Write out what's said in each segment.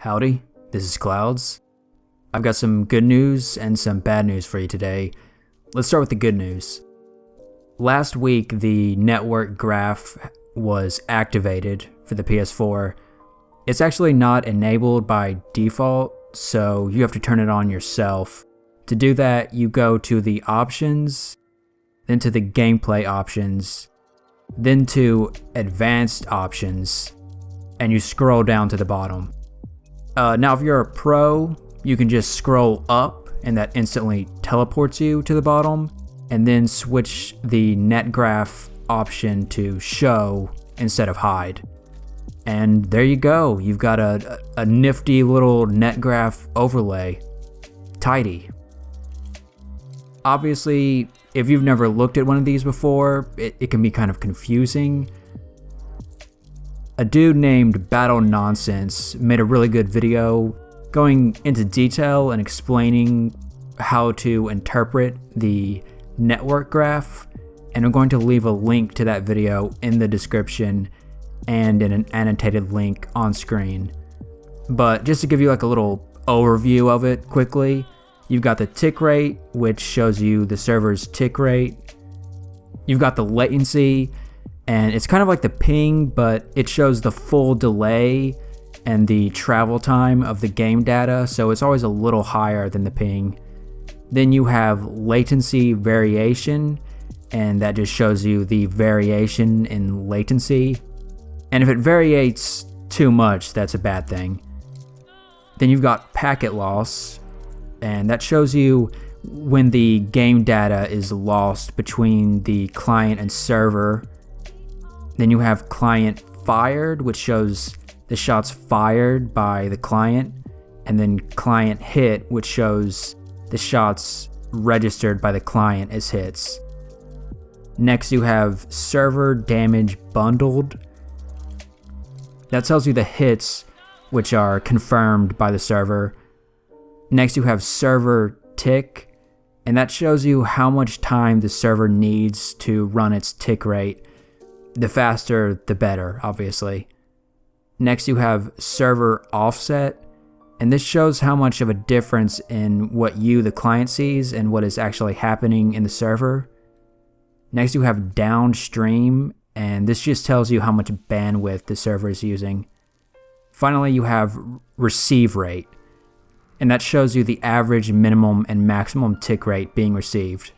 Howdy, this is Clouds. I've got some good news and some bad news for you today. Let's start with the good news. Last week, the network graph was activated for the PS4. It's actually not enabled by default, so you have to turn it on yourself. To do that, you go to the options, then to the gameplay options, then to advanced options, and you scroll down to the bottom. Now if you're a pro, you can just scroll up and that instantly teleports you to the bottom, and then switch the Netgraph option to show instead of hide. And there you go, you've got a nifty little Netgraph overlay. Tidy. Obviously, if you've never looked at one of these before, it can be kind of confusing. A dude named Battle Nonsense made a really good video going into detail and explaining how to interpret the network graph, and I'm going to leave a link to that video in the description and in an annotated link on screen. But just to give you like a little overview of it quickly, you've got the tick rate, which shows you the server's tick rate. You've got the latency, and it's kind of like the ping, but it shows the full delay and the travel time of the game data, so it's always a little higher than the ping. Then you have latency variation, and that just shows you the variation in latency. And if it varies too much, that's a bad thing. Then you've got packet loss, and that shows you when the game data is lost between the client and server. Then you have client fired, which shows the shots fired by the client, and then client hit, which shows the shots registered by the client as hits. Next you have server damage bundled. That tells you the hits which are confirmed by the server. Next you have server tick, and that shows you how much time the server needs to run its tick rate. The faster, the better, obviously. Next you have server offset, and this shows how much of a difference in what you, the client, sees and what is actually happening in the server. Next you have downstream, and this just tells you how much bandwidth the server is using. Finally you have receive rate, and that shows you the average, minimum, and maximum tick rate being received.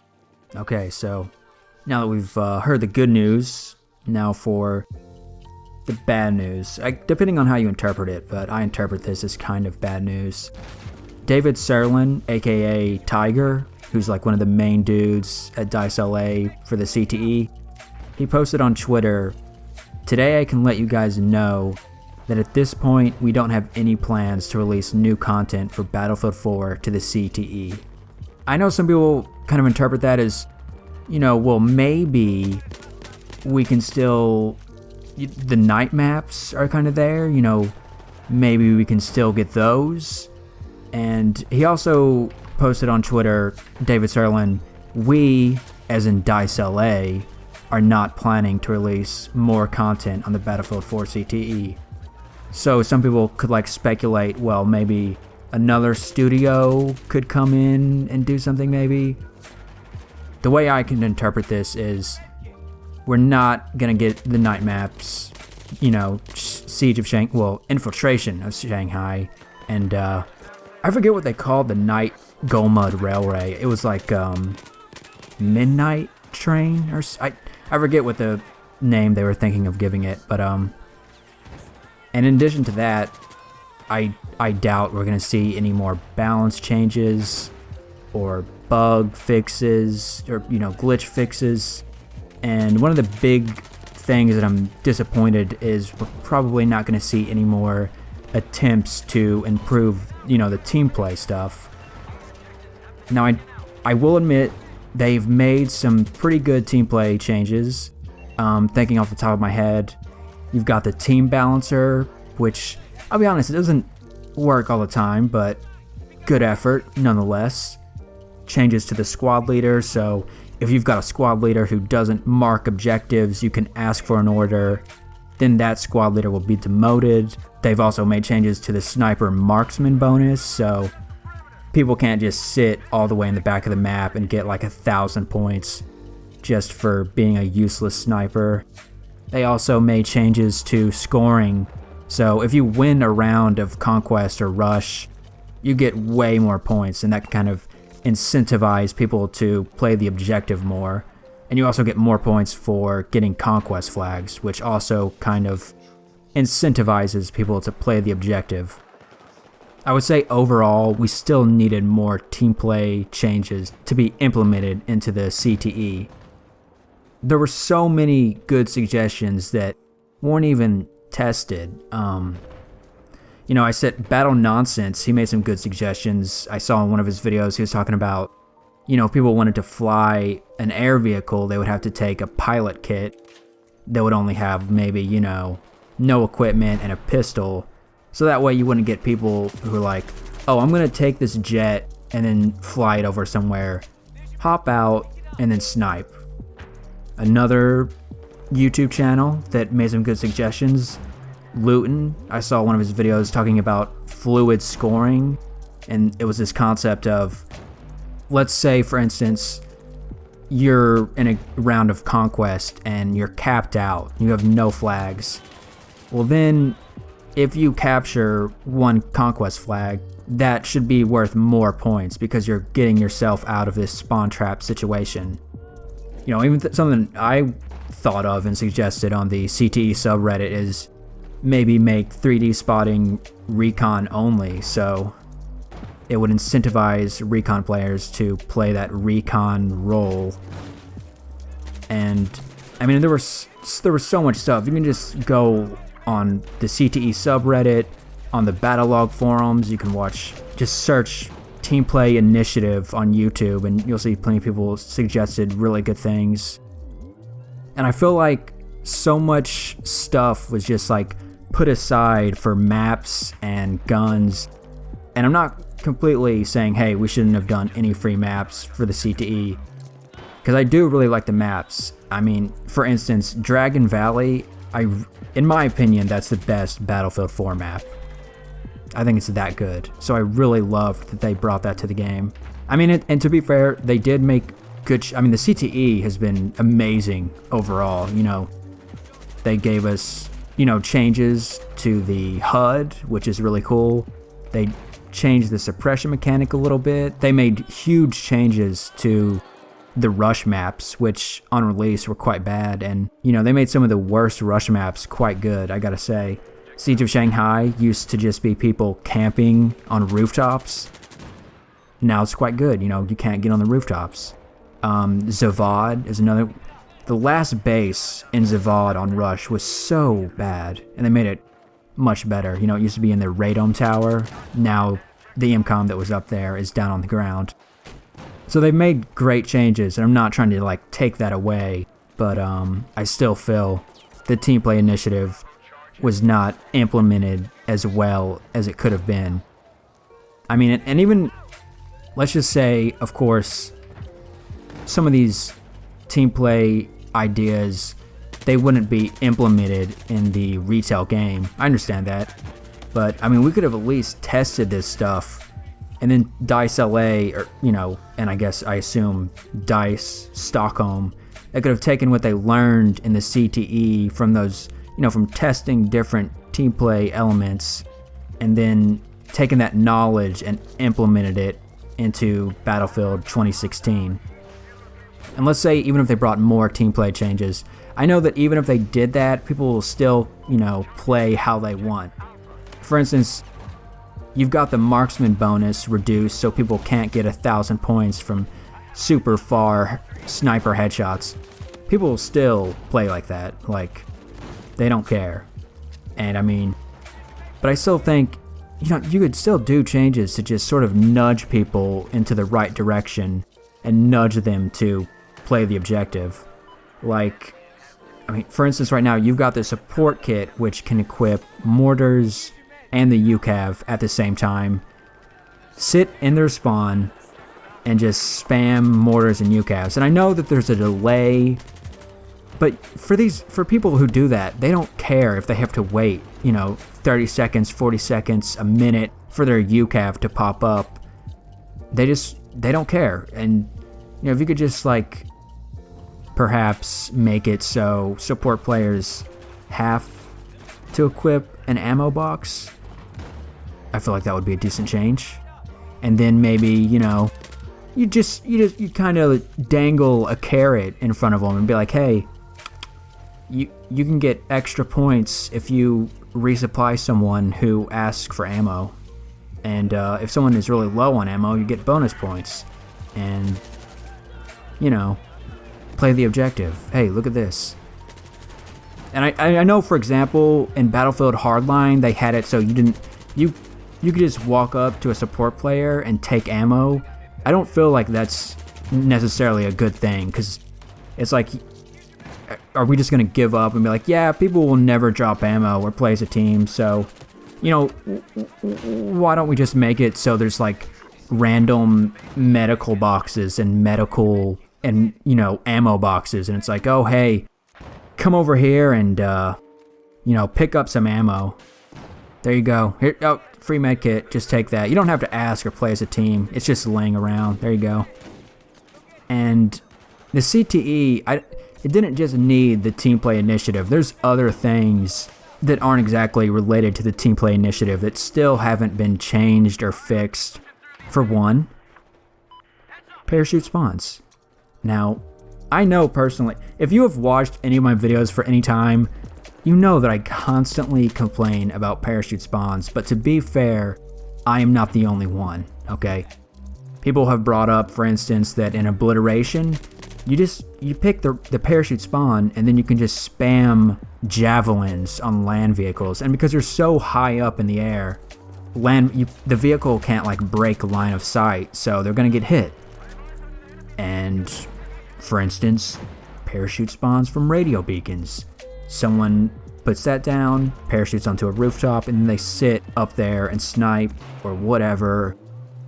Okay, so now that we've heard the good news, now for the bad news. Depending on how you interpret it, but I interpret this as kind of bad news. David Sirland, aka Tiger, who's like one of the main dudes at DICE LA for the CTE, he posted on Twitter, "Today I can let you guys know that at this point we don't have any plans to release new content for Battlefield 4 to the CTE." I know some people kind of interpret that as, well, maybe we can still, the night maps are kind of there, maybe we can still get those. And he also posted on Twitter, David Sirland, "We, as in DICE LA, are not planning to release more content on the Battlefield 4 CTE. So some people could speculate, well, maybe another studio could come in and do something maybe. The way I can interpret this is we're not gonna get the night maps, Siege of Shanghai, Infiltration of Shanghai, and I forget what they called the night Golmud Railway. It was like Midnight Train, or I forget what the name they were thinking of giving it, but and in addition to that, I doubt we're gonna see any more balance changes or bug fixes or glitch fixes. And one of the big things that I'm disappointed is we're probably not going to see any more attempts to improve, the team play stuff. Now, I will admit they've made some pretty good team play changes. Thinking off the top of my head, you've got the team balancer, which, I'll be honest, it doesn't work all the time, but good effort nonetheless. Changes to the squad leader, so if you've got a squad leader who doesn't mark objectives, you can ask for an order then that squad leader will be demoted. They've also made changes to the sniper marksman bonus, so people can't just sit all the way in the back of the map and get like 1,000 points just for being a useless sniper. They also made changes to scoring, so if you win a round of Conquest or Rush, you get way more points, and that can kind of incentivize people to play the objective more. And you also get more points for getting Conquest flags, which also kind of incentivizes people to play the objective. I would say overall, we still needed more team play changes to be implemented into the CTE. There were so many good suggestions that weren't even tested. I said Battle Nonsense, he made some good suggestions. I saw in one of his videos, he was talking about, if people wanted to fly an air vehicle, they would have to take a pilot kit that would only have maybe, no equipment and a pistol. So that way you wouldn't get people who are like, oh, I'm going to take this jet and then fly it over somewhere, hop out, and then snipe. Another YouTube channel that made some good suggestions, Luton. I saw one of his videos talking about fluid scoring, and it was this concept of, let's say, for instance, you're in a round of Conquest and you're capped out, you have no flags. Well then, if you capture one Conquest flag, that should be worth more points because you're getting yourself out of this spawn trap situation. Even something I thought of and suggested on the CTE subreddit is maybe make 3D spotting recon only, so it would incentivize recon players to play that recon role. And there was so much stuff. You can just go on the CTE subreddit, on the Battlelog forums. You can just search Teamplay Initiative on YouTube, and you'll see plenty of people suggested really good things. And I feel like so much stuff was just like put aside for maps and guns. And I'm not completely saying, hey, we shouldn't have done any free maps for the CTE, because I do really like the maps. For instance, Dragon Valley, in my opinion, that's the best Battlefield 4 map. I think it's that good. So I really loved that they brought that to the game. And to be fair, they did make good... the CTE has been amazing overall. They gave us, changes to the HUD, which is really cool. They changed the suppression mechanic a little bit. They made huge changes to the rush maps, which on release were quite bad. And, they made some of the worst rush maps quite good, I gotta say. Siege of Shanghai used to just be people camping on rooftops. Now it's quite good, you can't get on the rooftops. sqaud is another. The last base in sqaud on Rush was so bad, and they made it much better. It used to be in the Redone tower. Now the IMCOM that was up there is down on the ground. So they've made great changes, and I'm not trying to take that away, but I still feel the Teamplay Initiative was not implemented as well as it could have been. And even, let's just say, of course, some of these team play ideas, they wouldn't be implemented in the retail game. I understand that. But, we could have at least tested this stuff, and then DICE LA, or, and I assume DICE Stockholm, they could have taken what they learned in the CTE from those, from testing different team play elements, and then taken that knowledge and implemented it into Battlefield 2016. And let's say even if they brought more team play changes, I know that even if they did that, people will still, play how they want. For instance, you've got the marksman bonus reduced so people can't get 1,000 points from super far sniper headshots. People will still play like that. They don't care. And but I still think, you could still do changes to just sort of nudge people into the right direction and nudge them to play the objective. For instance, right now you've got the support kit, which can equip mortars and the UCAV at the same time. Sit in their spawn and just spam mortars and UCAVs. And I know that there's a delay, But for people who do that, they don't care if they have to wait, 30 seconds, 40 seconds, a minute for their UCAV to pop up. They don't care. And, if you could just, like, perhaps make it so support players have to equip an ammo box, I feel like that would be a decent change. And then maybe, you kind of dangle a carrot in front of them and be like, hey, you can get extra points if you resupply someone who asks for ammo. And if someone is really low on ammo, you get bonus points. And, play the objective. Hey, look at this. And I know, for example, in Battlefield Hardline, they had it so you could just walk up to a support player and take ammo. I don't feel like that's necessarily a good thing, because it's like, are we just going to give up and be like, yeah, people will never drop ammo or play as a team, so, why don't we just make it so there's like random medical boxes and ammo boxes, and it's like, oh, hey, come over here and, pick up some ammo. There you go. Here, oh, free med kit. Just take that. You don't have to ask or play as a team. It's just laying around. There you go. And the CTE, it didn't just need the Teamplay Initiative. There's other things that aren't exactly related to the Teamplay Initiative that still haven't been changed or fixed. For one, parachute spawns. Now, I know personally, if you have watched any of my videos for any time, you know that I constantly complain about parachute spawns, but to be fair, I am not the only one, okay? People have brought up, for instance, that in Obliteration, you pick the parachute spawn, and then you can just spam javelins on land vehicles, and because they're so high up in the air, the vehicle can't like break line of sight, so they're gonna get hit. And, for instance, parachute spawns from radio beacons. Someone puts that down, parachutes onto a rooftop, and then they sit up there and snipe or whatever,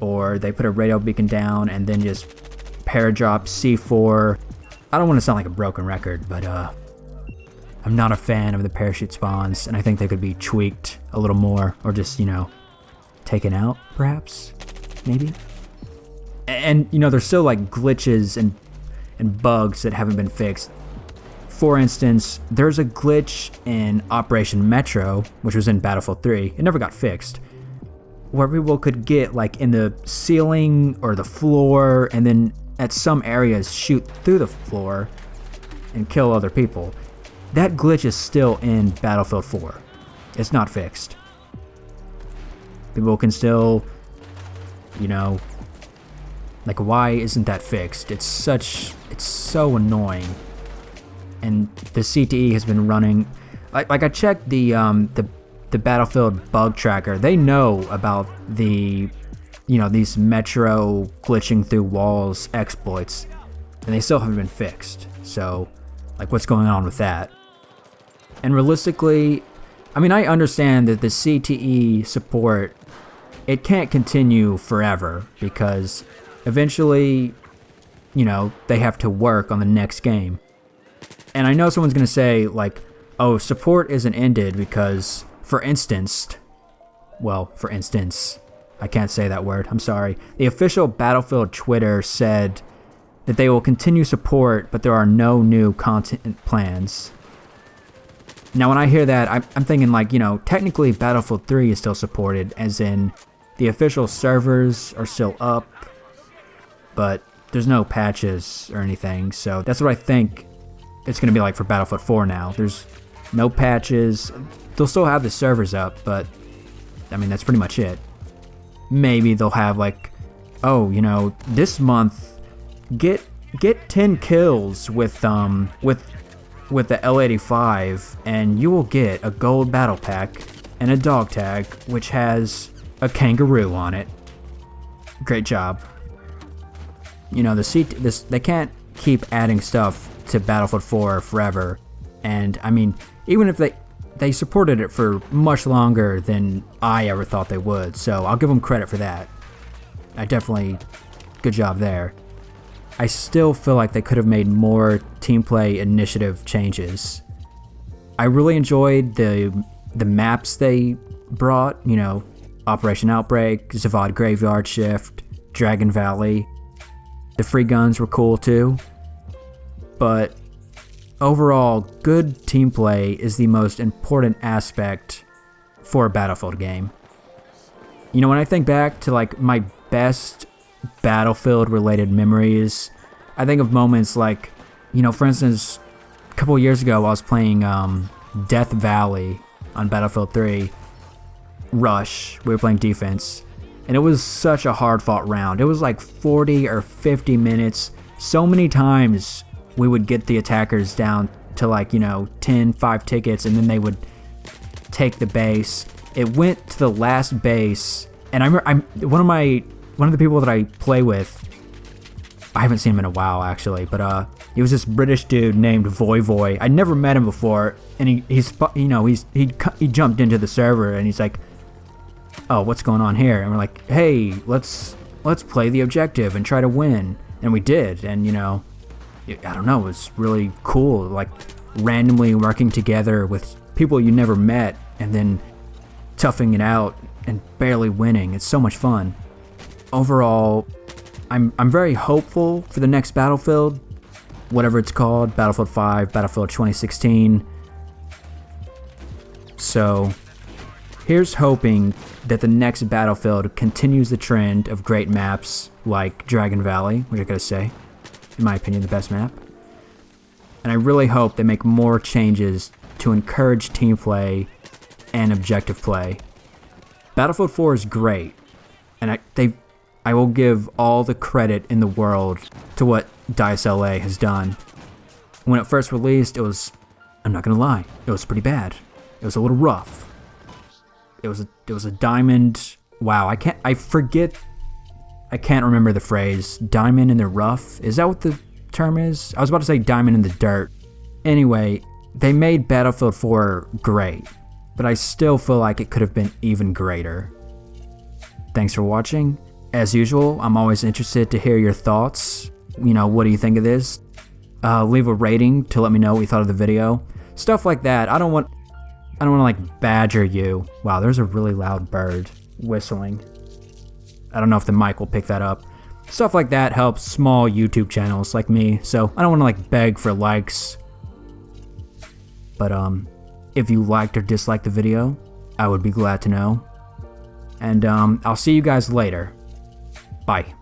or they put a radio beacon down and then just paradrop C4. I don't want to sound like a broken record, but I'm not a fan of the parachute spawns, and I think they could be tweaked a little more, or just, taken out, perhaps, maybe. And there's still like glitches and bugs that haven't been fixed. For instance, there's a glitch in Operation Metro, which was in Battlefield 3. It never got fixed, where people could get like in the ceiling or the floor, and then at some areas shoot through the floor and kill other people. That glitch is still in Battlefield 4. It's not fixed. People can still, like, why isn't that fixed? It's so annoying. And the CTE has been running, like I checked the Battlefield bug tracker. They know about the, these Metro glitching through walls exploits, and they still haven't been fixed. So, like, what's going on with that? And realistically, I understand that the CTE support, it can't continue forever, because eventually, they have to work on the next game. And I know someone's going to say, like, oh, support isn't ended because, for instance, I can't say that word, I'm sorry. The official Battlefield Twitter said that they will continue support, but there are no new content plans. Now, when I hear that, I'm thinking, like, technically Battlefield 3 is still supported, as in the official servers are still up, but there's no patches or anything, so that's what I think it's going to be like for Battlefield 4 now. There's no patches. They'll still have the servers up, but that's pretty much it. Maybe they'll have like, oh, this month get 10 kills with the L85 and you will get a gold battle pack and a dog tag which has a kangaroo on it. Great job. They can't keep adding stuff to Battlefield 4 forever, and even if they supported it for much longer than I ever thought they would, so I'll give them credit for that. Good job there. I still feel like they could have made more Teamplay Initiative changes. I really enjoyed the maps they brought, you know, Operation Outbreak, sqaud Graveyard Shift, Dragon Valley. The free guns were cool too. But overall, good team play is the most important aspect for a Battlefield game. You know, when I think back to like my best Battlefield related memories, I think of moments like, you know, for instance, a couple of years ago I was playing Death Valley on Battlefield 3, Rush. We were playing defense, and it was such a hard fought round. It was like 40 or 50 minutes. So many times we would get the attackers down to like, you know, 5 tickets, and then they would take the base. It went to the last base, and I remember one of the people that I play with, I haven't seen him in a while actually, but he was this British dude named Voy Voy. I'd never met him before, and he jumped into the server, and he's like, "Oh, what's going on here?" And we're like, "Hey, let's play the objective and try to win." And we did, and you know, I don't know, it was really cool, like randomly working together with people you never met and then toughing it out and barely winning. It's so much fun. Overall, I'm very hopeful for the next Battlefield, whatever it's called, Battlefield 5, Battlefield 2016. So here's hoping that the next Battlefield continues the trend of great maps like Dragon Valley, which I gotta say, in my opinion, the best map. And I really hope they make more changes to encourage team play and objective play. Battlefield 4 is great, and I will give all the credit in the world to what DICE LA has done. When it first released, it was, I'm not gonna lie, it was pretty bad. It was a little rough. It was a diamond. Wow, I can't remember the phrase. Diamond in the rough? Is that what the term is? I was about to say diamond in the dirt. Anyway, they made Battlefield 4 great, but I still feel like it could have been even greater. Thanks for watching. As usual, I'm always interested to hear your thoughts. You know, what do you think of this? Leave a rating to let me know what you thought of the video. Stuff like that. I don't want to like badger you. Wow, there's a really loud bird whistling. I don't know if the mic will pick that up. Stuff like that helps small YouTube channels like me, so I don't want to like beg for likes. But if you liked or disliked the video, I would be glad to know. And I'll see you guys later. Bye.